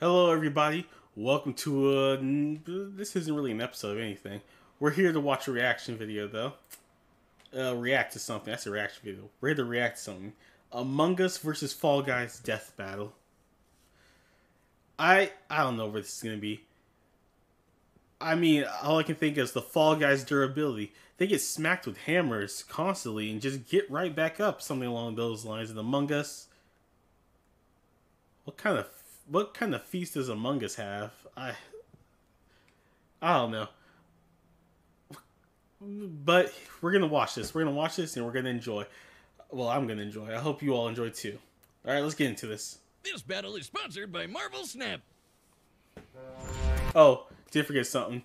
Hello, everybody. Welcome to this isn't really an episode of anything. We're here to watch a reaction video, though. React to something. That's a reaction video. We're here to react to something. Among Us versus Fall Guys death battle. I don't know where this is gonna be. I mean, all I can think is the Fall Guys durability. They get smacked with hammers constantly and just get right back up, something along those lines. And Among Us, what kind of feast does Among Us have? I don't know. But we're gonna watch this. We're gonna watch this and we're gonna enjoy. Well, I'm gonna enjoy. I hope you all enjoy too. All right, let's get into this. This battle is sponsored by Marvel Snap. Oh, did forget something.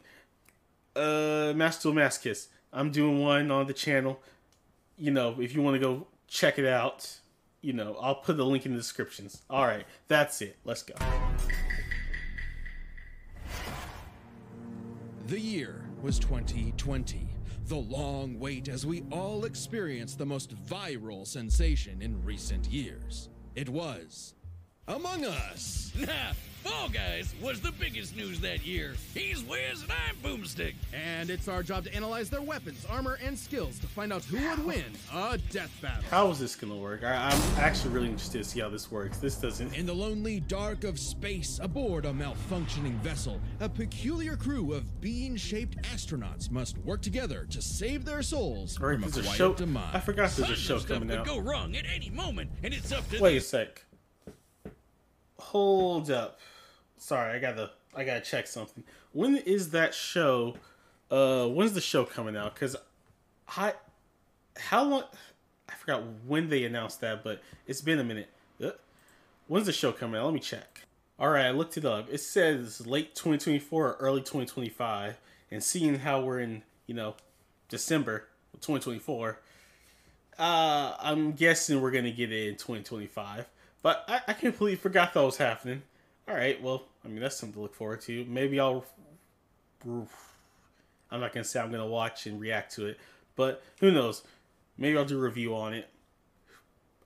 Master Duel Masochist. I'm doing one on the channel. You know, if you want to go check it out, you know, I'll put the link in the descriptions. All right, that's it. Let's go. The year was 2020. The long wait as we all experienced the most viral sensation in recent years. It was Among Us. Nah, Fall Guys was the biggest news that year. He's Wiz and I'm Boomstick. And it's our job to analyze their weapons, armor, and skills to find out who would win a death battle. How is this gonna work? I'm actually really interested to see how this works. This doesn't. In the lonely dark of space, aboard a malfunctioning vessel, a peculiar crew of bean-shaped astronauts must work together to save their souls All right, from a there's a quiet show. demise. I forgot there's a Tons show of stuff coming could out. go wrong at any moment, and it's up to Wait a sec. Hold up. Sorry, I gotta check something. When is that show? When's the show coming out? Cause how long? I forgot when they announced that, but it's been a minute. When's the show coming out? Let me check. All right, I looked it up. It says late 2024 or early 2025. And seeing how we're in, December 2024, I'm guessing we're gonna get it in 2025. But I completely forgot that was happening. All right, well, I mean, that's something to look forward to. Maybe I'm not going to say I'm going to watch and react to it, but who knows? Maybe I'll do a review on it.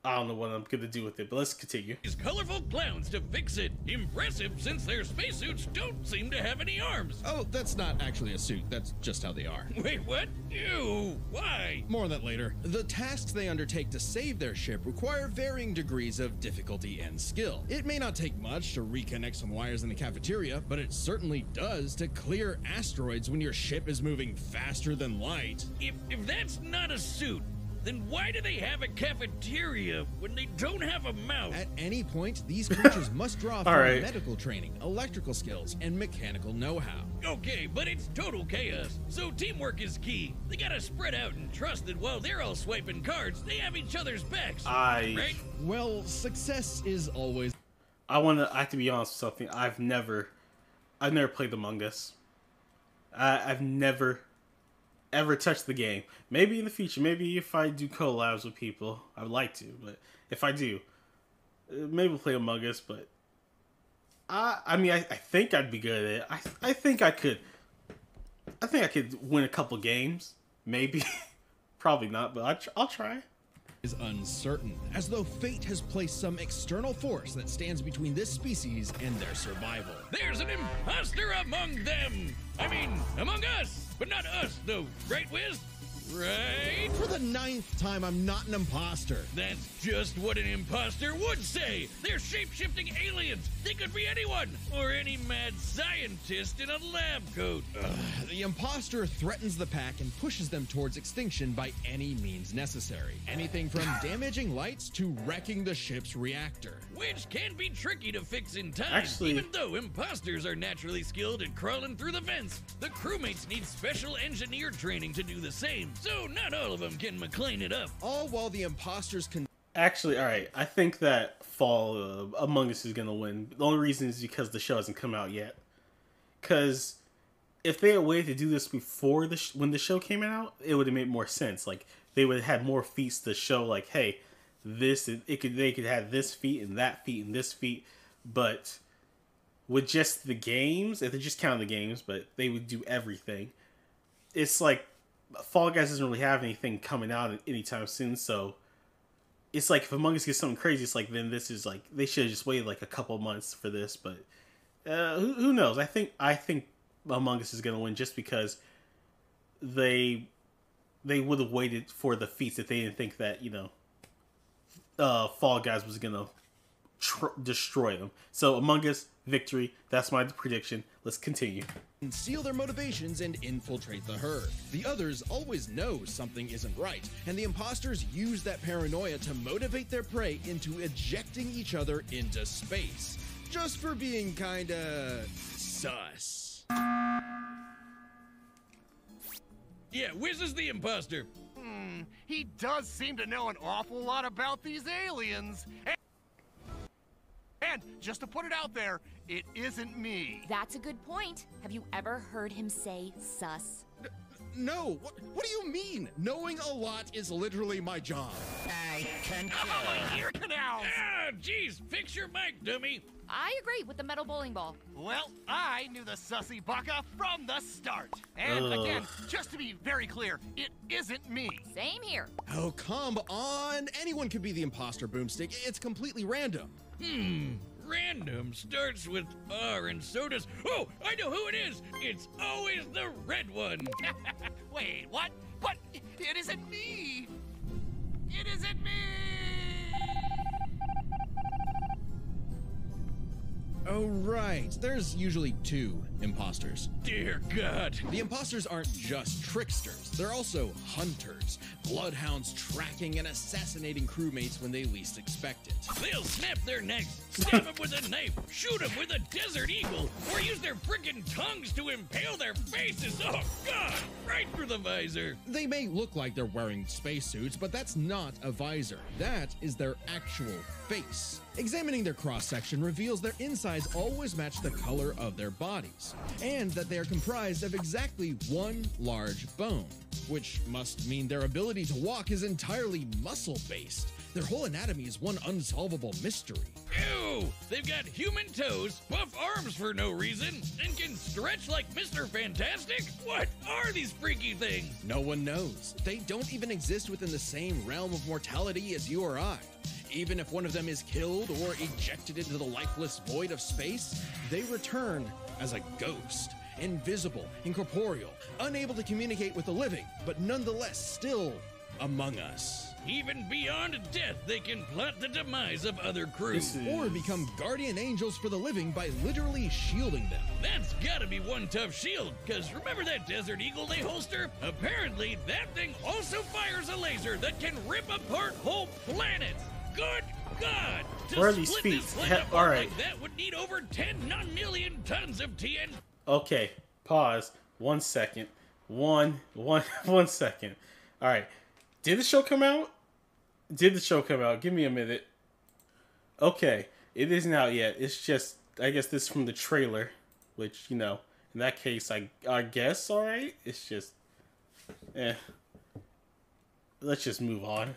I don't know what I'm going to do with it, but let's continue. these colorful clowns to fix it. Impressive, since their spacesuits don't seem to have any arms. Oh, that's not actually a suit. That's just how they are. Wait, what? Ew, why? More on that later. The tasks they undertake to save their ship require varying degrees of difficulty and skill. It may not take much to reconnect some wires in the cafeteria, but it certainly does to clear asteroids when your ship is moving faster than light. If that's not a suit, then why do they have a cafeteria when they don't have a mouth? At any point, these creatures must draw from right. medical training, electrical skills, and mechanical know-how. Okay, but it's total chaos, so teamwork is key. They gotta spread out and trust that while they're all swiping cards, they have each other's backs, right? Well, success is always... I have to be honest with something. I've never played Among Us. I've never ever touched the game. Maybe in the future, maybe if I do collabs with people, I would like to, but if I do, maybe we'll play Among Us, but I mean, I think I'd be good at it. I think I could win a couple games, maybe. Probably not, but I'll try. Is uncertain, as though fate has placed some external force that stands between this species and their survival. There's an imposter among them! I mean, among us! But not us, though, right, Wiz? Right? For the 9th time, I'm not an imposter. That's just what an imposter would say! They're shape-shifting aliens! They could be anyone! Or any mad scientist in a lab coat! The imposter threatens the pack and pushes them towards extinction by any means necessary. Anything from damaging lights to wrecking the ship's reactor. Which can be tricky to fix in time, Actually, even though imposters are naturally skilled at crawling through the vents. The crewmates need special engineer training to do the same, so not all of them can McLean it up. All while the imposters can... Actually, all right. I think that Among Us is gonna win. The only reason is because the show hasn't come out yet. Because if they had waited to do this before when the show came out, it would have made more sense. Like they would have had more feats to show. Like, hey, they could have this feat and that feat and this feat. But with just the games, if they just count the games, but they would do everything. It's like Fall Guys doesn't really have anything coming out anytime soon, so it's like if Among Us gets something crazy, it's like then this is like they should have just waited like a couple months for this, but Who knows? I think Among Us is gonna win just because they would have waited for the feats if they didn't think that Fall Guys was gonna destroy them. So Among Us victory. That's my prediction. Let's continue. Conceal their motivations and infiltrate the herd. The others always know something isn't right, and the imposters use that paranoia to motivate their prey into ejecting each other into space, just for being kinda sus. Yeah, Wiz is the imposter. He does seem to know an awful lot about these aliens. And just to put it out there, it isn't me. That's a good point. Have you ever heard him say sus? No, what do you mean? Knowing a lot is literally my job. I hear canals. Ah, jeez, fix your mic, dummy. I agree with the metal bowling ball. Well, I knew the sussy baka from the start. And again, just to be very clear, it isn't me. Same here. Oh, come on. Anyone could be the imposter, Boomstick. It's completely random. Random starts with R and so does... Oh, I know who it is! It's always the red one! Wait, what? But it isn't me! It isn't me! Oh, right. There's usually two imposters. Dear God! The imposters aren't just tricksters, they're also hunters. Bloodhounds tracking and assassinating crewmates when they least expect it. They'll snap their necks, stab them with a knife, shoot them with a desert eagle, or use their frickin' tongues to impale their faces! Oh, God! Right through the visor! They may look like they're wearing spacesuits, but that's not a visor. That is their actual face. Examining their cross-section reveals their insides always match the color of their bodies, and that they are comprised of exactly one large bone, which must mean their ability to walk is entirely muscle-based. Their whole anatomy is one unsolvable mystery. Ew! They've got human toes, buff arms for no reason, and can stretch like Mr. Fantastic? What are these freaky things? No one knows. They don't even exist within the same realm of mortality as you or I. Even if one of them is killed or ejected into the lifeless void of space, they return as a ghost, invisible, incorporeal, unable to communicate with the living, but nonetheless still among us. Even beyond death, they can plot the demise of other crews. Or become guardian angels for the living by literally shielding them. That's gotta be one tough shield, because remember that Desert Eagle they holster? Apparently, that thing also fires a laser that can rip apart whole planets. Good God! To Where are these split feet? this thing apart All right. like that would need over 10 million tons of TNT. Okay, pause. 1 second. One second. All right. Did the show come out? Did the show come out? Give me a minute. Okay, it isn't out yet. It's just, I guess this is from the trailer, which, in that case, I guess, all right. It's just, let's just move on.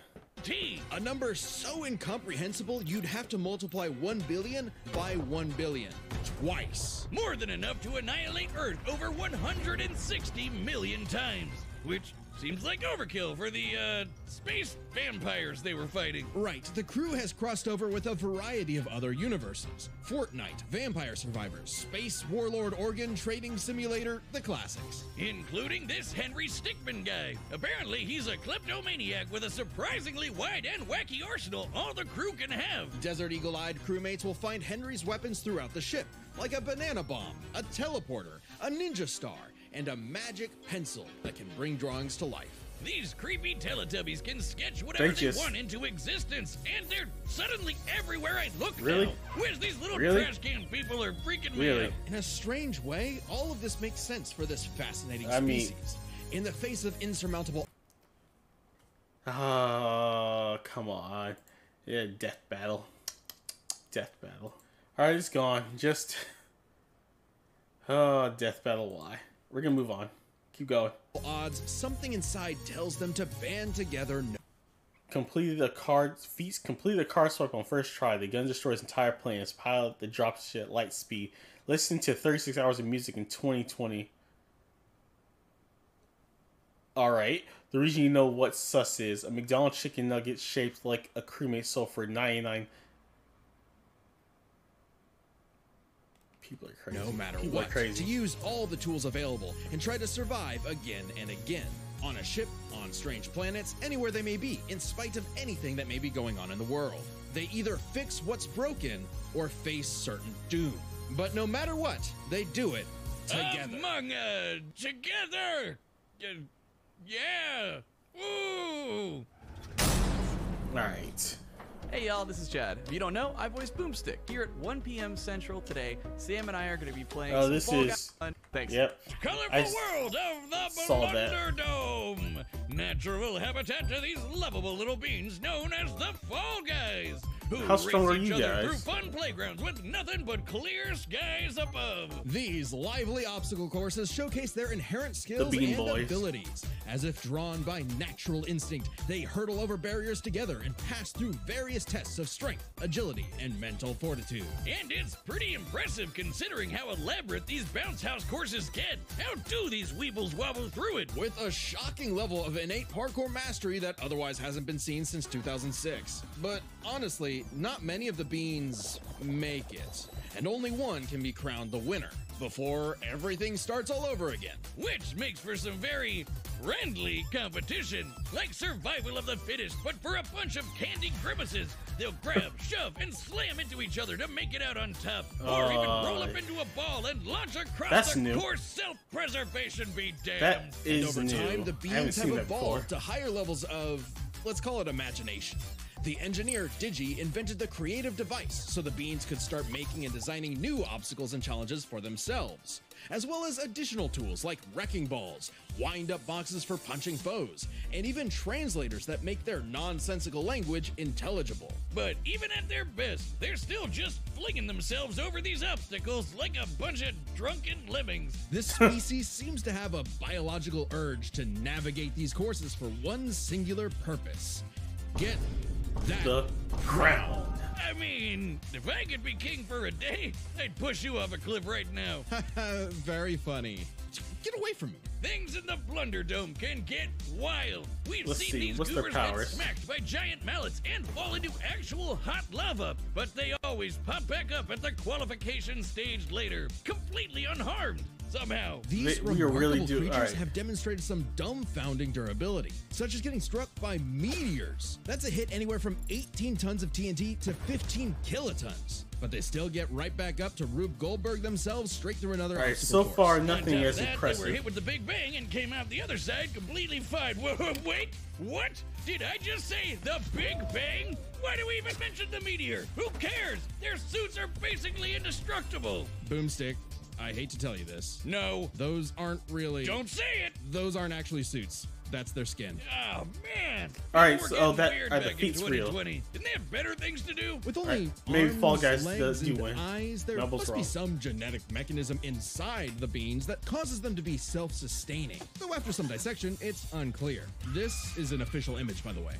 A number so incomprehensible you'd have to multiply 1 billion by 1 billion. Twice. More than enough to annihilate Earth over 160 million times, which seems like overkill for the, space vampires they were fighting. Right, the crew has crossed over with a variety of other universes. Fortnite, Vampire Survivors, Space Warlord Organ Trading Simulator, the classics. Including this Henry Stickmin guy. Apparently, he's a kleptomaniac with a surprisingly wide and wacky arsenal all the crew can have. Desert Eagle-eyed crewmates will find Henry's weapons throughout the ship, like a banana bomb, a teleporter, a ninja star, and a magic pencil that can bring drawings to life. These creepy Teletubbies can sketch whatever they want into existence, and they're suddenly everywhere I look now. Where's these little trash can people are freaking me out? In a strange way, all of this makes sense for this fascinating species. In the face of insurmountable... Oh, come on. Yeah, death battle. Death battle. Alright, it's gone. Just... Oh, death battle, why? We're gonna move on. Keep going. Odds, something inside tells them to band together. Completed a card swipe on first try. The gun destroys entire planes. Pilot the dropship at light speed. Listen to 36 hours of music in 2020. Alright. The reason you know what sus is. A McDonald's chicken nugget shaped like a crewmate sold for 99 People are crazy. No matter People are what, crazy. to use all the tools available and try to survive again and again. On a ship, on strange planets, anywhere they may be, in spite of anything that may be going on in the world. They either fix what's broken or face certain doom. But no matter what, they do it together. Together! Yeah! Ooh! Alright. Hey y'all, this is Chad. If you don't know, I voice Boomstick. Here at 1 p.m. Central today, Sam and I are going to be playing some this Fall is... Guys fun. Thanks. Yep. Colorful world of the saw that. Blunderdome! Natural habitat to these lovable little beings known as the Fall Guys! Who How strong race are each you other guys? through fun playgrounds with nothing but clear skies above. These lively obstacle courses showcase their inherent skills Bean and Boys. abilities. As if drawn by natural instinct, they hurtle over barriers together and pass through various tests of strength, agility, and mental fortitude. And it's pretty impressive considering how elaborate these bounce house courses get. How do these weebles wobble through it? With a shocking level of innate parkour mastery that otherwise hasn't been seen since 2006. But honestly, not many of the beans make it, and only one can be crowned the winner before everything starts all over again. Which makes for some very friendly competition, like survival of the fittest, but for a bunch of candy grimaces. They'll grab, shove, and slam into each other to make it out on top, or even roll up into a ball and launch across That's the new. course. Self-preservation be damned. That And is over new. time, the I haven't beans seen have that before. evolved to higher levels of, let's call it imagination. The engineer Digi invented the creative device so the beans could start making and designing new obstacles and challenges for themselves, as well as additional tools like wrecking balls, wind-up boxes for punching foes, and even translators that make their nonsensical language intelligible. But even at their best, they're still just flinging themselves over these obstacles like a bunch of drunken lemmings. This species seems to have a biological urge to navigate these courses for one singular purpose. Get that The crown. I mean, if I could be king for a day, I'd push you off a cliff right now. Very funny. Get away from me. Things in the Blunderdome can get wild. We've Let's seen see, these what's their goobers get powers? smacked by giant mallets and fall into actual hot lava, but they always pop back up at the qualification stage later, completely unharmed. Somehow. These We are remarkable really creatures alright. have demonstrated some dumbfounding durability, such as getting struck by meteors. That's a hit anywhere from 18 tons of TNT to 15 kilotons. But they still get right back up to Rube Goldberg themselves straight through another Alright, obstacle so course. far On nothing top of as that, impressive. They were hit with the Big Bang and came out the other side completely fine. Wait, what? Did I just say the Big Bang? Why do we even mention the meteor? Who cares? Their suits are basically indestructible. Boomstick, I hate to tell you this. No, Those aren't really... don't say it. Those aren't actually suits. That's their skin. Oh man. All right, We're so getting that weird the back in feet's real. 2020. Didn't they have better things to do? With only maybe arms, Fall Guys legs, does do and win. eyes, there Nubble's must be wrong. some genetic mechanism inside the beans that causes them to be self-sustaining. Though after some dissection, it's unclear. This is an official image, by the way.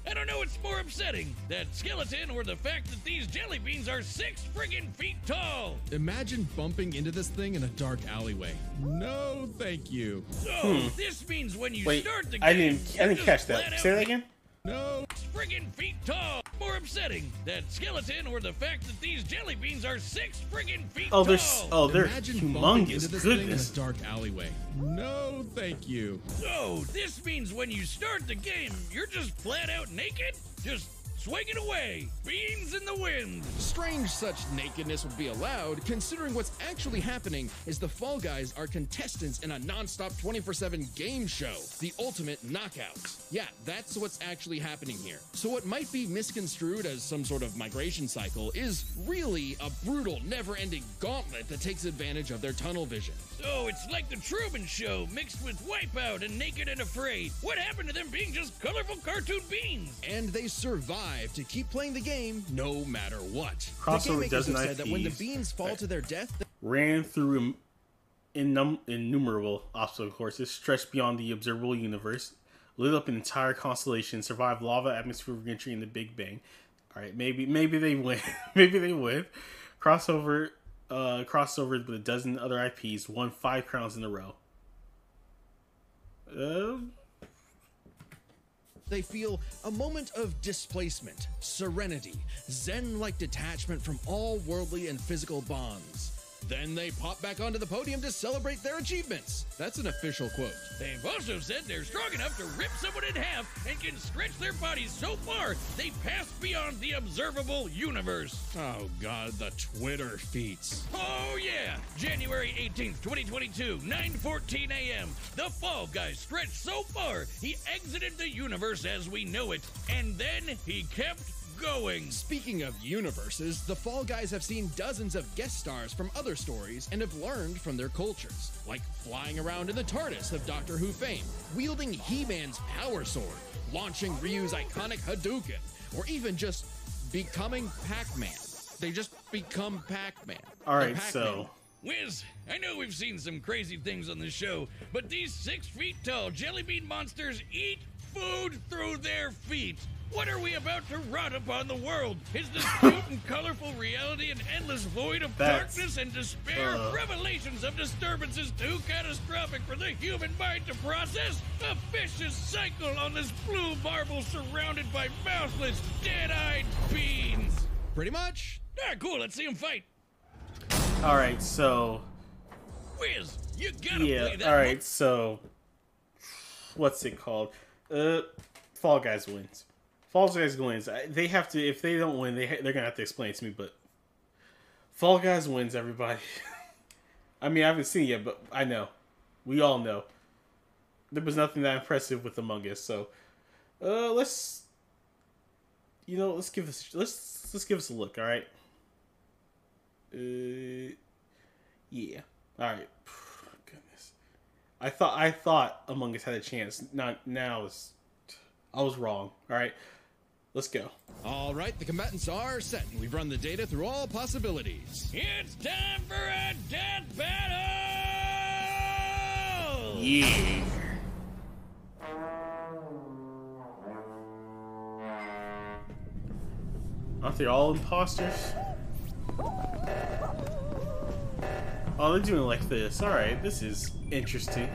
I don't know what's more upsetting, that skeleton or the fact that these jelly beans are 6 friggin' feet tall. Imagine bumping into this thing in a dark alleyway. No, thank you. So this means when you Wait, start the game, I didn't you're catch just that. flat Say out that again. No. friggin' feet tall. More upsetting, that skeleton or the fact that these jelly beans are 6 friggin' feet Oh, tall. they're Imagine bumping humongous. into this thing in a Goodness. dark alleyway. No, thank you. So this means when you start the game, you're just flat out naked? Just swinging away, beans in the wind. Strange such nakedness would be allowed, considering what's actually happening is the Fall Guys are contestants in a non-stop 24/7 game show, the Ultimate Knockout. Yeah, that's what's actually happening here. So what might be misconstrued as some sort of migration cycle is really a brutal, never-ending gauntlet that takes advantage of their tunnel vision. So it's like the Truman Show mixed with Wipeout and Naked and Afraid. What happened to them being just colorful cartoon beans? And they survive to keep playing the game no matter what. Crossover the game makers doesn't have have said that when the keys. beans fall to their death, Ran through innumerable obstacle courses stretched beyond the observable universe, lit up an entire constellation, survived lava atmospheric entry in the Big Bang. All right, maybe they win. Maybe they win. Crossover with a dozen other IPs, won 5 crowns in a row. they feel a moment of displacement, serenity, zen-like detachment from all worldly and physical bonds. Then they pop back onto the podium to celebrate their achievements. That's an official quote. They've also said they're strong enough to rip someone in half and can stretch their bodies so far they pass beyond the observable universe. Oh god, the Twitter feats. Oh yeah! January 18th, 2022, 9:14 a.m. The Fall Guy stretched so far he exited the universe as we know it, and then he kept going. Speaking of universes, the Fall Guys have seen dozens of guest stars from other stories and have learned from their cultures, like flying around in the TARDIS of Doctor Who fame, wielding He-Man's power sword, launching Ryu's iconic Hadouken, or even just becoming Pac-Man. They just become Pac-Man. All right, so Wiz, I know we've seen some crazy things on the show, but these 6 feet tall jelly bean monsters eat food through their feet. What are we about to rot upon the world? Is this cute and colorful reality an endless void of darkness and despair? Revelations of disturbances too catastrophic for the human mind to process? A vicious cycle on this blue marble surrounded by mouthless, dead-eyed beans. Pretty much. Ah, cool, let's see them fight. alright, so Wiz, you gotta play that. alright, so what's it called? Fall Guys wins. Fall Guys wins. They have to, if they don't win, they're gonna have to explain it to me, but Fall Guys wins, everybody. I mean, I haven't seen it yet, but I know. We all know. There was nothing that impressive with Among Us, so let's give us a look, alright? Yeah. Alright. Goodness. I thought Among Us had a chance. Now I was wrong. Alright. Let's go. All right, the combatants are set. We've run the data through all possibilities. It's time for a death battle! Yeah. Aren't they all imposters? Oh, they're doing like this. Alright, this is interesting.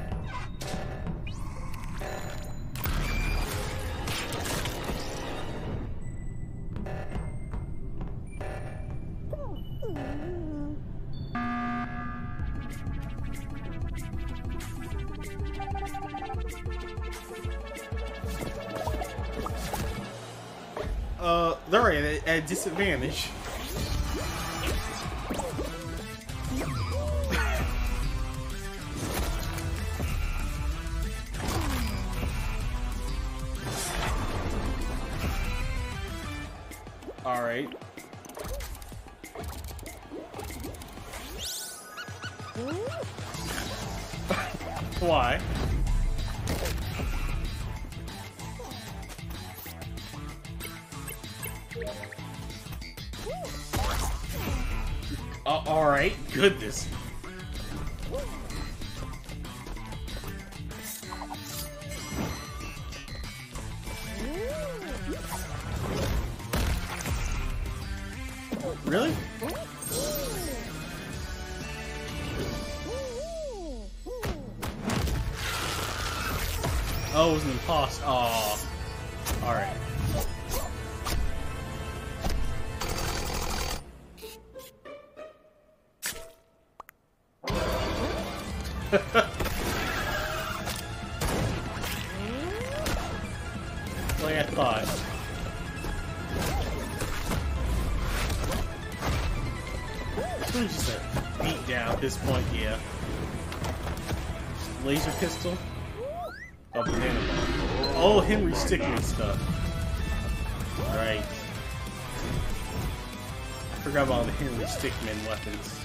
They're already at a disadvantage. Alright. Why? Alright, goodness. Really? Oh, it was an imposter. Oh. Alright. Like I thought. Who's just a beat down at this point, yeah. Laser pistol? Oh, banana bomb. Oh, Henry Stickmin stuff. Right. Forgot about the Henry Stickmin weapons.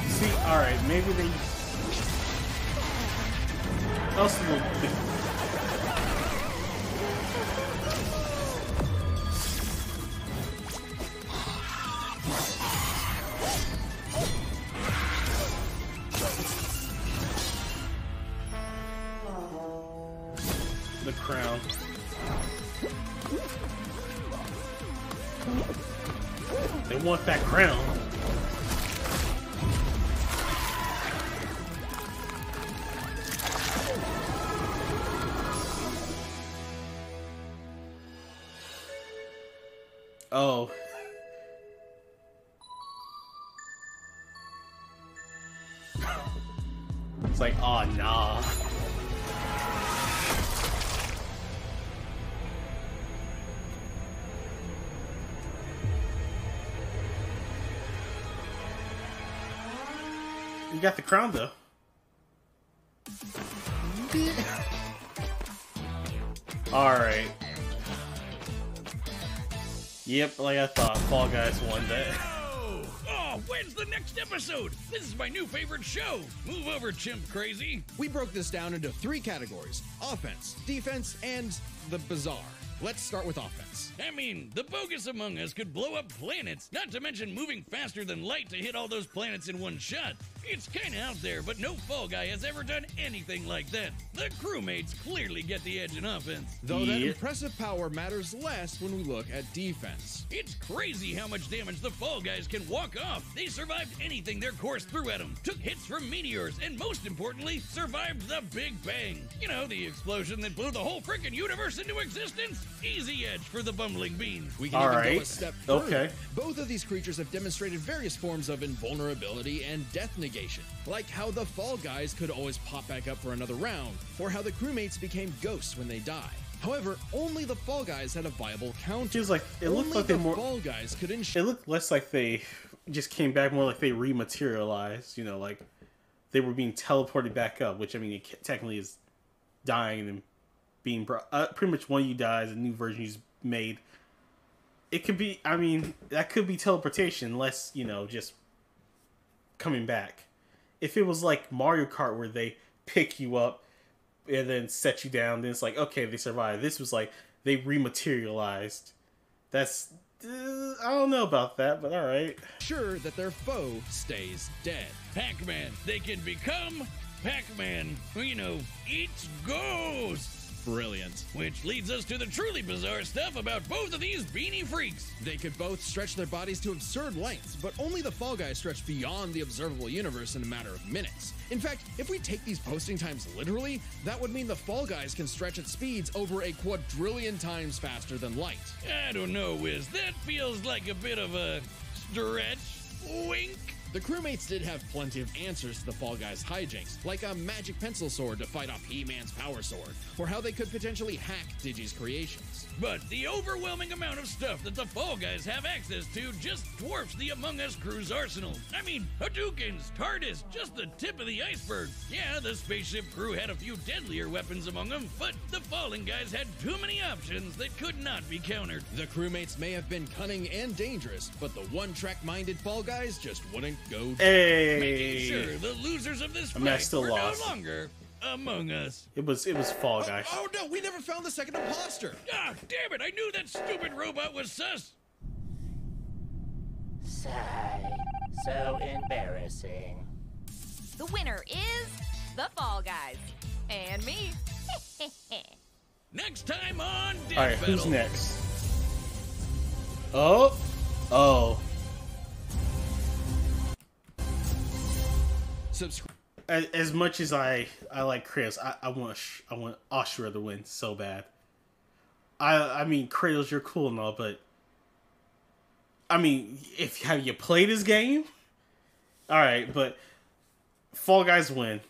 See, alright, maybe they... Also, the crown. They want that crown. Oh. It's like, oh, nah. You got the crown, though. Alright. Yep, like I thought, Fall Guys won that. Oh, when's the next episode? This is my new favorite show. Move over, chimp crazy. We broke this down into 3 categories: offense, defense, and the bizarre. Let's start with offense. I mean, the bogus Among Us could blow up planets, not to mention moving faster than light to hit all those planets in one shot. It's kinda out there, but no Fall Guy has ever done anything like that. The crewmates clearly get the edge in offense. Though that impressive power matters less when we look at defense. It's crazy how much damage the Fall Guys can walk off. They survived anything their course threw at them, took hits from meteors, and most importantly, survived the Big Bang. You know, the explosion that blew the whole frickin' universe into existence? Easy edge for the bumbling beans. We can even go a step further. Okay. Both of these creatures have demonstrated various forms of invulnerability and death negation, like how the Fall Guys could always pop back up for another round, or how the crewmates became ghosts when they die. However, only the Fall Guys had a viable counter. It looked like Fall Guys could it looked less like they just came back, more like they rematerialized. You know, like they were being teleported back up, which I mean, it technically is dying and being brought. Pretty much one of you dies, a new version is made. It could be. I mean, that could be teleportation, less just coming back. If it was like Mario Kart where they pick you up and then set you down, then it's like, okay, they survived. This was like they rematerialized. That's I don't know about that, but all right. Sure that their foe stays dead. Pac-Man, they can become Pac-Man. Eats ghosts. Brilliant. Which leads us to the truly bizarre stuff about both of these beanie freaks. They could both stretch their bodies to absurd lengths, but only the Fall Guys stretch beyond the observable universe in a matter of minutes. In fact, if we take these posting times literally, that would mean the Fall Guys can stretch at speeds over a quadrillion times faster than light. I don't know, Wiz. That feels like a bit of a stretch. Wink. The crewmates did have plenty of answers to the Fall Guys' hijinks, like a magic pencil sword to fight off He-Man's power sword, or how they could potentially hack Digi's creations. But the overwhelming amount of stuff that the Fall Guys have access to just dwarfs the Among Us crew's arsenal. I mean, Hadoukens, TARDIS, just the tip of the iceberg. Yeah, the spaceship crew had a few deadlier weapons among them, but the Fallen Guys had too many options that could not be countered. The crewmates may have been cunning and dangerous, but the one-track-minded Fall Guys just wouldn't go. Hey, making sure the losers of this fight were no longer Among Us. It was Fall Guys. Oh no, we never found the second imposter. Ah, damn it! I knew that stupid robot was sus. Sigh. So embarrassing. The winner is the Fall Guys. And me. Next time on Death Alright, Battle. who's next? Oh. As much as I like Kratos, I want Ashura to win so bad. I mean, Kratos, you're cool and all, but I mean, have you played this game? All right, but Fall Guys win.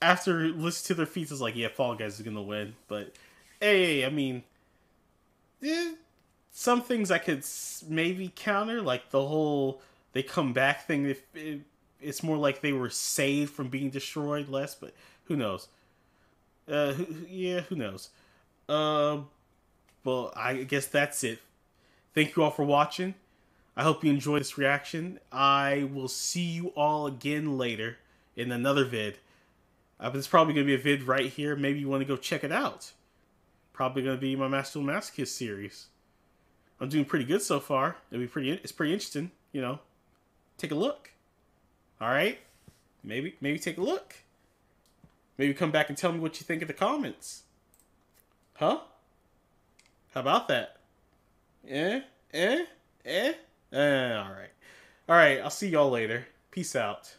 After listening to their feats, it's like, yeah, Fall Guys is gonna win. But hey, I mean, some things I could maybe counter, like the whole they come back thing. It's more like they were saved from being destroyed less, but who knows? Who knows? Well, I guess that's it. Thank you all for watching. I hope you enjoyed this reaction. I will see you all again later in another vid. It's probably going to be a vid right here. Maybe you want to go check it out. Probably going to be my Master Masochist series. I'm doing pretty good so far. It's pretty interesting, Take a look. All right, maybe take a look. Maybe come back and tell me what you think in the comments. Huh? How about that? All right. I'll see y'all later. Peace out.